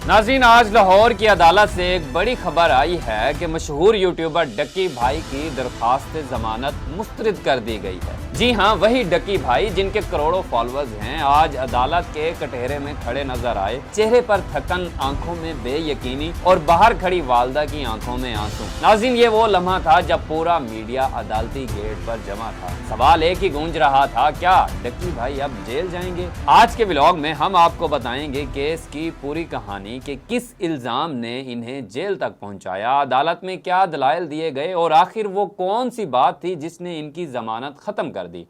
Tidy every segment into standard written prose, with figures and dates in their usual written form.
नाज़रीन, आज लाहौर की अदालत से एक बड़ी खबर आई है कि मशहूर यूट्यूबर डक्की भाई की दरख्वास्त जमानत मुस्तरद कर दी गई है। जी हाँ, वही डक्की भाई जिनके करोड़ों फॉलोअर्स हैं, आज अदालत के कटहरे में खड़े नजर आए। चेहरे पर थकन, आंखों में बेयकीनी और बाहर खड़ी वालदा की आंखों में आंसू। नाज़रीन, ये वो लम्हा था जब पूरा मीडिया अदालती गेट पर जमा था। सवाल एक ही गूंज रहा था, क्या डक्की भाई अब जेल जाएंगे? आज के व्लॉग में हम आपको बताएंगे केस की पूरी कहानी कि किस इल्जाम ने इन्हें जेल तक पहुंचाया, अदालत में क्या दलाइल दिए गए और आखिर वो कौन सी बात थी जिसने इनकी जमानत खत्म कर दी।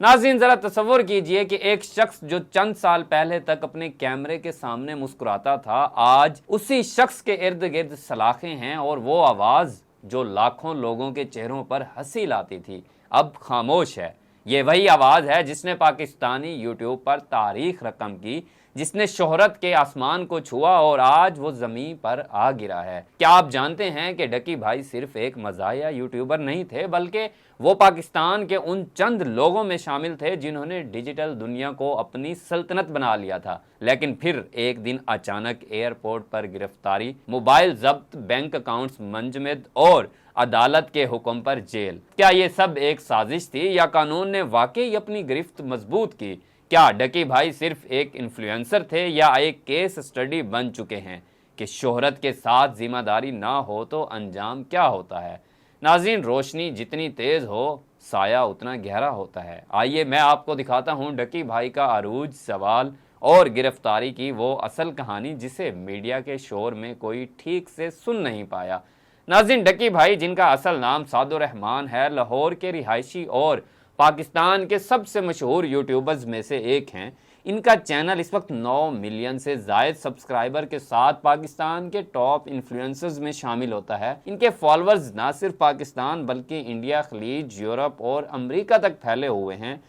नाज़रीन, जरा तसव्वुर कीजिए कि एक शख्स जो चंद साल पहले तक अपने कैमरे के सामने मुस्कुराता था, आज उसी शख्स के इर्द गिर्द सलाखें हैं और वो आवाज जो लाखों लोगों के चेहरों पर हंसी लाती थी, अब खामोश है। ये वही आवाज है जिसने पाकिस्तानी यूट्यूब पर तारीख रकम की, जिसने शोहरत के आसमान को छुआ और आज वो जमीन पर आ गिरा है। क्या आप जानते हैं कि डक्की भाई सिर्फ एक मज़ाहिया यूट्यूबर नहीं थे, बल्कि वो पाकिस्तान के उन चंद लोगों में शामिल थे जिन्होंने डिजिटल दुनिया को अपनी सल्तनत बना लिया था। लेकिन फिर एक दिन अचानक एयरपोर्ट पर गिरफ्तारी, मोबाइल जब्त, बैंक अकाउंट्स मंजमद और अदालत के हुक्म पर जेल। क्या ये सब एक साजिश थी या कानून ने वाकई अपनी गिरफ्त मजबूत की? क्या डक्की भाई सिर्फ एक इन्फ्लुएंसर थे या एक केस स्टडी बन चुके हैं कि शोहरत के साथ जिम्मेदारी ना हो तो अंजाम क्या होता है? नाज़रीन, रोशनी जितनी तेज हो, साया उतना गहरा होता है। आइए मैं आपको दिखाता हूँ डक्की भाई का अरूज, सवाल और गिरफ्तारी की वो असल कहानी जिसे मीडिया के शोर में कोई ठीक से सुन नहीं पाया। नाज़रीन, डक्की भाई जिनका असल नाम सादुर रहमान है, लाहौर के रिहायशी और पाकिस्तान के सबसे मशहूर यूट्यूबर्स में से एक हैं। इनका चैनल इस वक्त 9 मिलियन से ज़ायद सब्सक्राइबर के साथ पाकिस्तान के टॉप इन्फ्लुएंसर्स में शामिल होता है। इनके फॉलोअर्स ना सिर्फ पाकिस्तान बल्कि इंडिया, खलीज, यूरोप और अमेरिका तक फैले हुए हैं।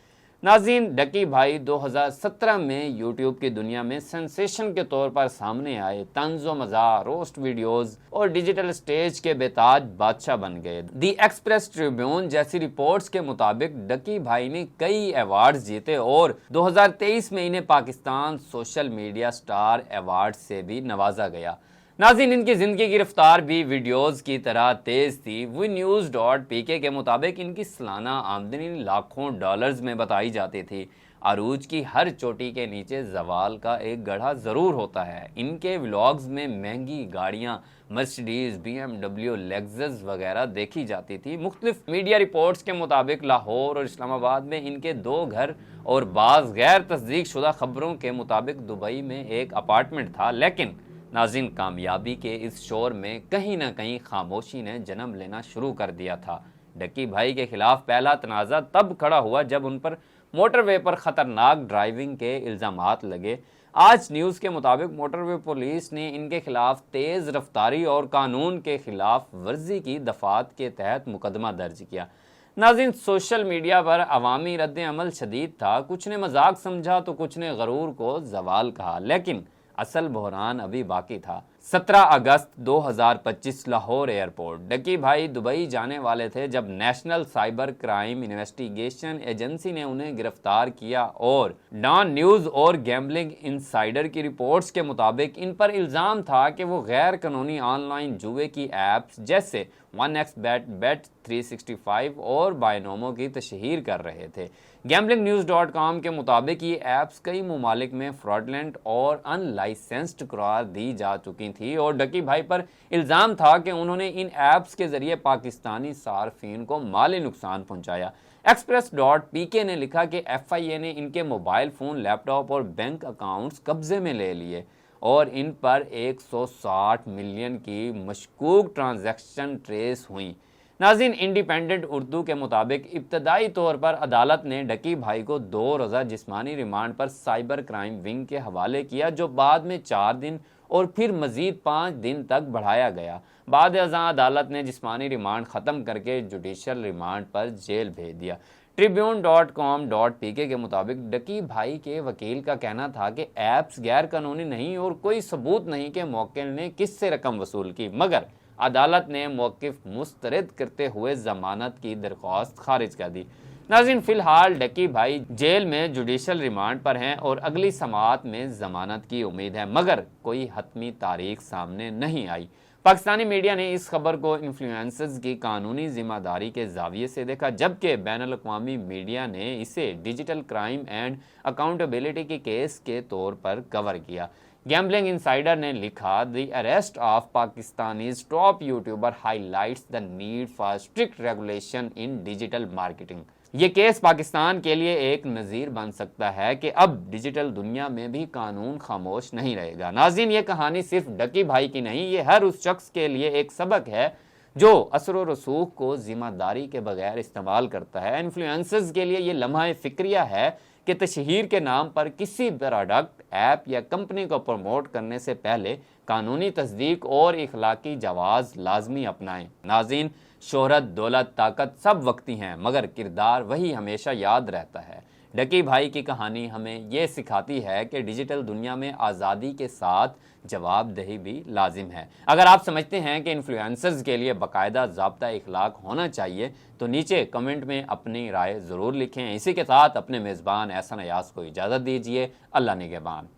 नाज़रीन, डक्की भाई 2017 में यूट्यूब की दुनिया में सेंसेशन के तौर पर सामने आए। तंज़ो मज़ाक, रोस्ट वीडियोस और डिजिटल स्टेज के बेताज बादशाह बन गए। दी एक्सप्रेस ट्रिब्यून जैसी रिपोर्ट्स के मुताबिक डक्की भाई ने कई अवार्ड्स जीते और 2023 में इन्हें Pakistan social media star award से भी नवाजा गया। नाज़रीन, इनकी ज़िंदगी की रफ्तार भी वीडियोज़ की तरह तेज़ थी। WeNews.pk के मुताबिक इनकी सालाना आमदनी लाखों डॉलर्स में बताई जाती थी। अरूज की हर चोटी के नीचे जवाल का एक गढ़ा ज़रूर होता है। इनके व्लॉग्स में महंगी गाड़ियाँ, मर्सिडीज़, BMW, लेक्सस वगैरह देखी जाती थी। मुख्तलिफ मीडिया रिपोर्ट्स के मुताबिक लाहौर और इस्लामाबाद में इनके 2 घर और बाज़ गैर तस्दीक शुदा खबरों के मुताबिक दुबई में एक अपार्टमेंट था। लेकिन नाज़रीन, कामयाबी के इस शोर में कहीं ना कहीं खामोशी ने जन्म लेना शुरू कर दिया था। डक्की भाई के खिलाफ पहला तनाज़ा तब खड़ा हुआ जब उन पर मोटरवे पर ख़तरनाक ड्राइविंग के इल्ज़ामात लगे। आज न्यूज़ के मुताबिक मोटरवे पुलिस ने इनके खिलाफ तेज़ रफ्तारी और कानून के खिलाफ वर्जी की दफ़ात के तहत मुकदमा दर्ज किया। नाज़रीन, सोशल मीडिया पर अवामी रद्द अमल शदीद था। कुछ ने मजाक समझा तो कुछ ने गरूर को जवाल कहा, लेकिन असल बहरान अभी बाकी था। 17 अगस्त 2025 लाहौर एयरपोर्ट। डक्की भाई दुबई जाने वाले थे जब national cyber crime investigation agency ने उन्हें गिरफ्तार किया और डॉन न्यूज़ और गैम्बलिंग इनसाइडर की रिपोर्ट्स के मुताबिक इन पर इल्ज़ाम था कि वो गैर कानूनी ऑनलाइन जुए की एप्स जैसे 1xBet, Bet365 और बायनोमो की तशहीर कर रहे थे। GamblingNews.com के मुताबिक ये ऐप्स कई ममालिक में फ्रॉडलेंट और अनलाइसेंस्ड करार दी जा चुकी थी और डक्की भाई पर इल्ज़ाम था कि उन्होंने इन ऐप्स के ज़रिए पाकिस्तानी सार्फिन को माली नुकसान पहुंचाया। Express.pk ने लिखा कि FIA ने इनके मोबाइल फ़ोन, लैपटॉप और बैंक अकाउंट्स कब्ज़े में ले लिए और इन पर 160 मिलियन की मशकूक ट्रांजैक्शन ट्रेस हुई। नाज़रीन, इंडिपेंडेंट उर्दू के मुताबिक इब्तदाई तौर पर अदालत ने डक्की भाई को 2 रोज़ा जिस्मानी रिमांड पर साइबर क्राइम विंग के हवाले किया, जो बाद में 4 दिन और फिर मज़ीद 5 दिन तक बढ़ाया गया। बाद अज़ां अदालत ने जिस्मानी रिमांड ख़त्म करके जुडिशल रिमांड पर जेल भेज दिया। Tribune.com.pk के मुताबिक डक्की भाई के वकील का कहना था कि ऐप्स गैर कानूनी नहीं और कोई सबूत नहीं कि मौकिल ने किससे रकम वसूल की, मगर अदालत ने मौक़िफ़ मुस्तरद करते हुए ज़मानत की दरख्वास्त खारिज कर दी। नाज़रीन, फिलहाल डक्की भाई जेल में जुडिशल रिमांड पर हैं और अगली समाअत में जमानत की उम्मीद है, मगर कोई हतमी तारीख सामने नहीं आई। पाकिस्तानी मीडिया ने इस खबर को इन्फ्लुएंसर्स की कानूनी जिम्मेदारी के जाविये से देखा, जबकि बैनुल अक़वामी मीडिया ने इसे डिजिटल क्राइम एंड अकाउंटेबिलिटी के केस के तौर पर कवर किया। गैम्बलिंग इनसाइडर ने लिखा, the arrest of Pakistanis top YouTuber highlights the need for strict regulation in digital marketing. ये केस पाकिस्तान के लिए एक नज़ीर बन सकता है कि अब डिजिटल दुनिया में भी कानून खामोश नहीं रहेगा। नाज़रीन, ये कहानी सिर्फ डक्की भाई की नहीं, ये हर उस शख्स के लिए एक सबक है जो असर व रसूख को जिम्मेदारी के बगैर इस्तेमाल करता है। इन्फ्लुएंसर्स के लिए ये लम्हा फिक्रिया है कि तशहीर के नाम पर किसी प्रोडक्ट, ऐप या कंपनी को प्रमोट करने से पहले कानूनी तस्दीक और इखलाकी जवाज़ लाजमी अपनाएं। नाज़रीन, शोहरत, दौलत, ताकत सब वक्ती हैं, मगर किरदार वही हमेशा याद रहता है। डक्की भाई की कहानी हमें ये सिखाती है कि डिजिटल दुनिया में आज़ादी के साथ जवाबदेही भी लाजिम है। अगर आप समझते हैं कि इन्फ्लुएंसर्स के लिए बाकायदा ज़ाब्ता इखलाक होना चाहिए तो नीचे कमेंट में अपनी राय ज़रूर लिखें। इसी के साथ अपने मेज़बान एहसन अयाज को इजाज़त दीजिए। अल्लाह निगहबान।